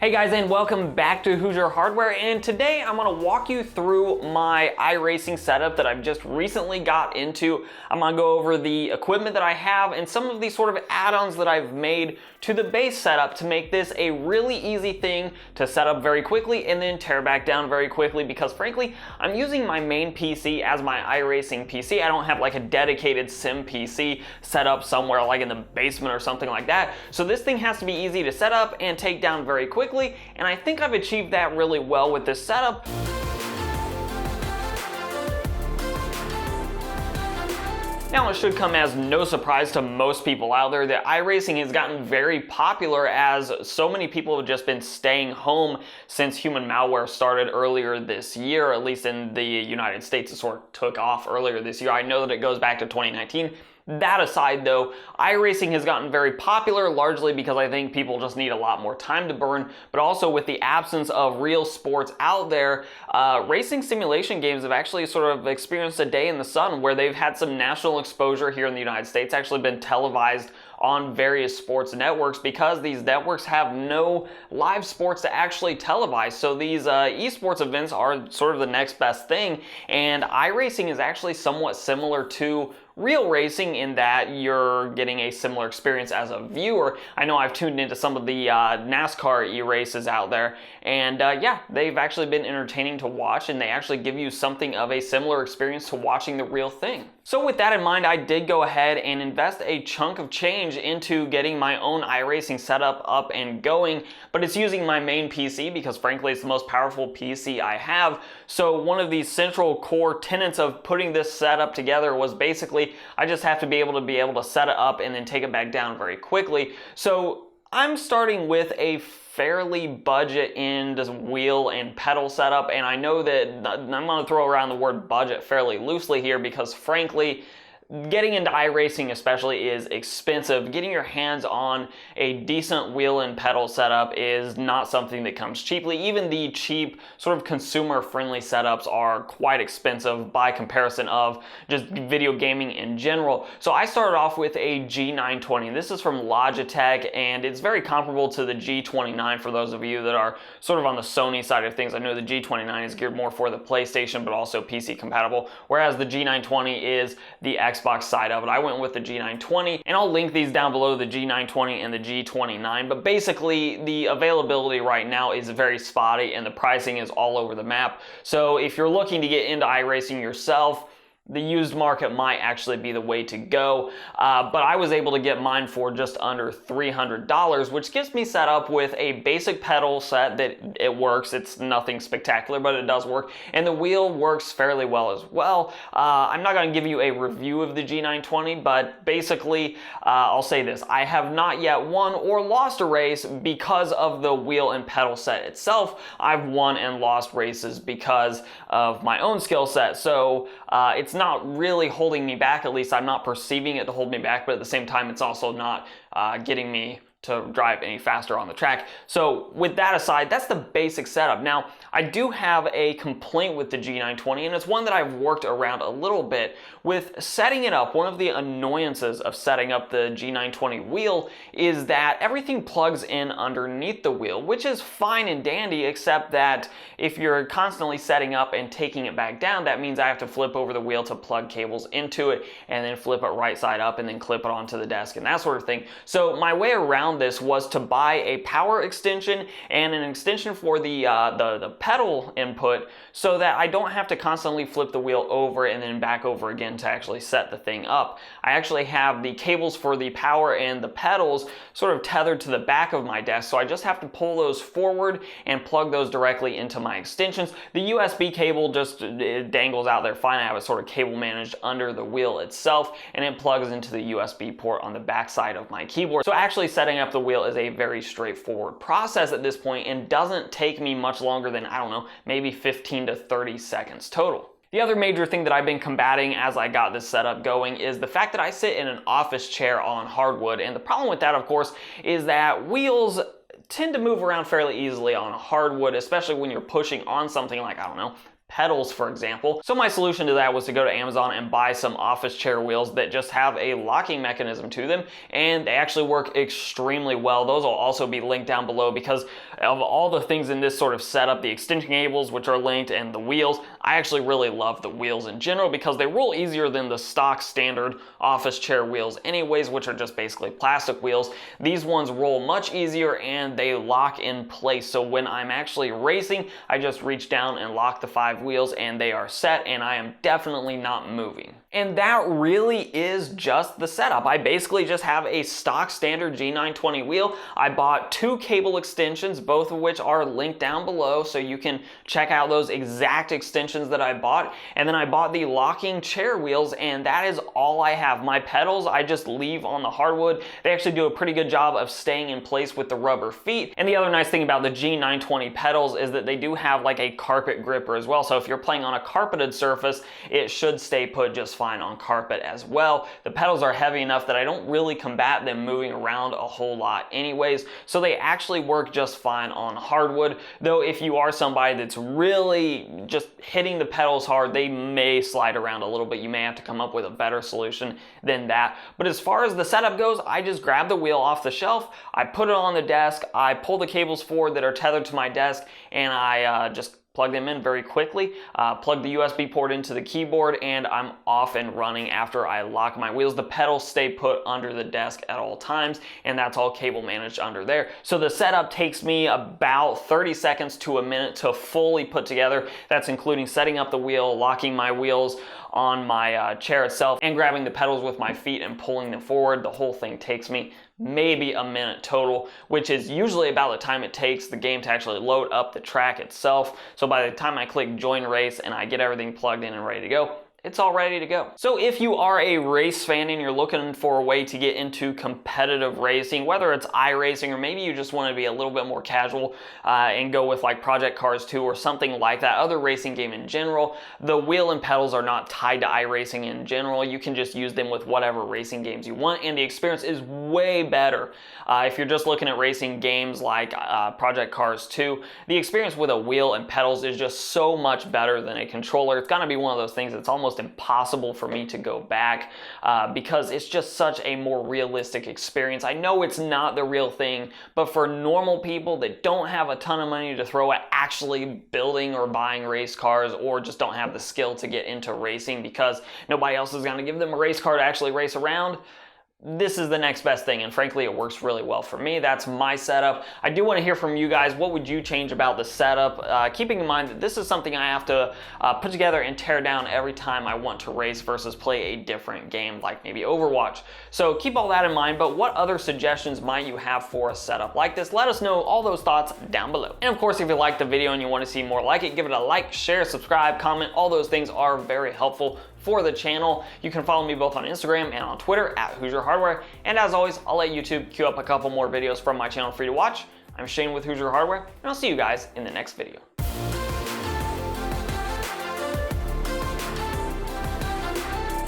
Hey guys, and welcome back to Hoosier Hardware, and today I'm going to walk you through my iRacing setup that I've just recently got into. I'm going to go over the equipment that I have and some of the sort of add-ons that I've made to the base setup to make this a really easy thing to set up very quickly and then tear back down very quickly, because frankly I'm using my main PC as my iRacing PC. I don't have like a dedicated sim PC set up somewhere like in the basement or something like that, so this thing has to be easy to set up and take down very quickly. And I think I've achieved that really well with this setup. Now, it should come as no surprise to most people out there that iRacing has gotten very popular, as so many people have just been staying home since human malware started earlier this year. At least in the United States, it sort of took off earlier this year. I know that it goes back to 2019. That aside though, iRacing has gotten very popular largely because I think people just need a lot more time to burn, but also with the absence of real sports out there, racing simulation games have actually sort of experienced a day in the sun where they've had some national exposure here in the United States, actually been televised on various sports networks because these networks have no live sports to actually televise. So these esports events are sort of the next best thing, and iRacing is actually somewhat similar to real racing in that you're getting a similar experience as a viewer. I know I've tuned into some of the NASCAR e-races out there, and yeah, they've actually been entertaining to watch, and they actually give you something of a similar experience to watching the real thing. So with that in mind, I did go ahead and invest a chunk of change into getting my own iRacing setup up and going, but it's using my main PC because frankly it's the most powerful PC I have. So one of the central core tenets of putting this setup together was basically I just have to be able to set it up and then take it back down very quickly. So I'm starting with a fairly budget-end wheel and pedal setup, and I know that I'm going to throw around the word budget fairly loosely here because frankly getting into iRacing especially is expensive. Getting your hands on a decent wheel and pedal setup is not something that comes cheaply. Even the cheap sort of consumer-friendly setups are quite expensive by comparison of just video gaming in general. So I started off with a G920. This is from Logitech, and it's very comparable to the G29 for those of you that are sort of on the Sony side of things. I know the G29 is geared more for the PlayStation but also PC compatible, whereas the G920 is the Xbox side of it. I went with the G920, and I'll link these down below, the G920 and the G29, but basically the availability right now is very spotty and the pricing is all over the map. So if you're looking to get into iRacing yourself, the used market might actually be the way to go, but I was able to get mine for just under $300, which gets me set up with a basic pedal set that it works. It's nothing spectacular, but it does work, and the wheel works fairly well as well. I'm not going to give you a review of the G920, but basically I'll say this: I have not yet won or lost a race because of the wheel and pedal set itself. I've won and lost races because of my own skill set, so it's not really holding me back. At least I'm not perceiving it to hold me back, but at the same time it's also not getting me to drive any faster on the track. So with that aside, that's the basic setup. Now, I do have a complaint with the G920, and it's one that I've worked around a little bit with setting it up. One of the annoyances of setting up the G920 wheel is that everything plugs in underneath the wheel, which is fine and dandy, except that if you're constantly setting up and taking it back down, that means I have to flip over the wheel to plug cables into it and then flip it right side up and then clip it onto the desk and that sort of thing. So my way around this was to buy a power extension and an extension for the pedal input, so that I don't have to constantly flip the wheel over and then back over again to actually set the thing up. I actually have the cables for the power and the pedals sort of tethered to the back of my desk, so I just have to pull those forward and plug those directly into my extensions. The USB cable just it dangles out there fine. I have it sort of cable managed under the wheel itself, and it plugs into the USB port on the back side of my keyboard. So actually setting up the wheel is a very straightforward process at this point and doesn't take me much longer than, I don't know, maybe 15 to 30 seconds total. The other major thing that I've been combating as I got this setup going is the fact that I sit in an office chair on hardwood, and the problem with that, of course, is that wheels tend to move around fairly easily on hardwood, especially when you're pushing on something like, I don't know, pedals, for example. So my solution to that was to go to Amazon and buy some office chair wheels that just have a locking mechanism to them, and they actually work extremely well. Those will also be linked down below because of all the things in this sort of setup, the extension cables which are linked and the wheels. I actually really love the wheels in general because they roll easier than the stock standard office chair wheels anyways, which are just basically plastic wheels. These ones roll much easier and they lock in place. So when I'm actually racing, I just reach down and lock the 5 wheels and they are set, and I am definitely not moving. And that really is just the setup. I basically just have a stock standard G920 wheel. I bought 2 cable extensions, both of which are linked down below, so you can check out those exact extensions that I bought. And then I bought the locking chair wheels, and that is all I have. My pedals, I just leave on the hardwood. They actually do a pretty good job of staying in place with the rubber feet. And the other nice thing about the G920 pedals is that they do have like a carpet gripper as well. So if you're playing on a carpeted surface, it should stay put just fine on carpet as well. The pedals are heavy enough that I don't really combat them moving around a whole lot anyways, so they actually work just fine on hardwood. Though if you are somebody that's really just hitting the pedals hard, they may slide around a little bit. You may have to come up with a better solution than that. But as far as the setup goes, I just grab the wheel off the shelf, I put it on the desk, I pull the cables forward that are tethered to my desk, and I just plug them in very quickly, plug the USB port into the keyboard, and I'm off and running after I lock my wheels. The pedals stay put under the desk at all times, and that's all cable managed under there. So the setup takes me about 30 seconds to a minute to fully put together. That's including setting up the wheel, locking my wheels on my chair itself, and grabbing the pedals with my feet and pulling them forward. The whole thing takes me maybe a minute total, which is usually about the time it takes the game to actually load up the track itself. So by the time I click join race and I get everything plugged in and ready to go, it's all ready to go. So if you are a race fan and you're looking for a way to get into competitive racing, whether it's iRacing or maybe you just want to be a little bit more casual and go with like Project Cars 2 or something like that, other racing game in general, the wheel and pedals are not tied to iRacing in general. You can just use them with whatever racing games you want, and the experience is way better. If you're just looking at racing games like Project Cars 2, the experience with a wheel and pedals is just so much better than a controller. It's gonna be one of those things that's almost impossible for me to go back because it's just such a more realistic experience. I know it's not the real thing, but for normal people that don't have a ton of money to throw at actually building or buying race cars, or just don't have the skill to get into racing because nobody else is going to give them a race car to actually race around, this is the next best thing, and frankly it works really well for me. That's my setup. I do want to hear from you guys. What would you change about the setup? Keeping in mind that this is something I have to put together and tear down every time I want to race versus play a different game like maybe Overwatch. So keep all that in mind, but what other suggestions might you have for a setup like this? Let us know all those thoughts down below. And of course, if you liked the video and you want to see more like it, give it a like, share, subscribe, comment. All those things are very helpful for the channel. You can follow me both on Instagram and on Twitter at Hoosier Hardware. And as always, I'll let YouTube queue up a couple more videos from my channel for you to watch. I'm Shane with Hoosier Hardware, and I'll see you guys in the next video.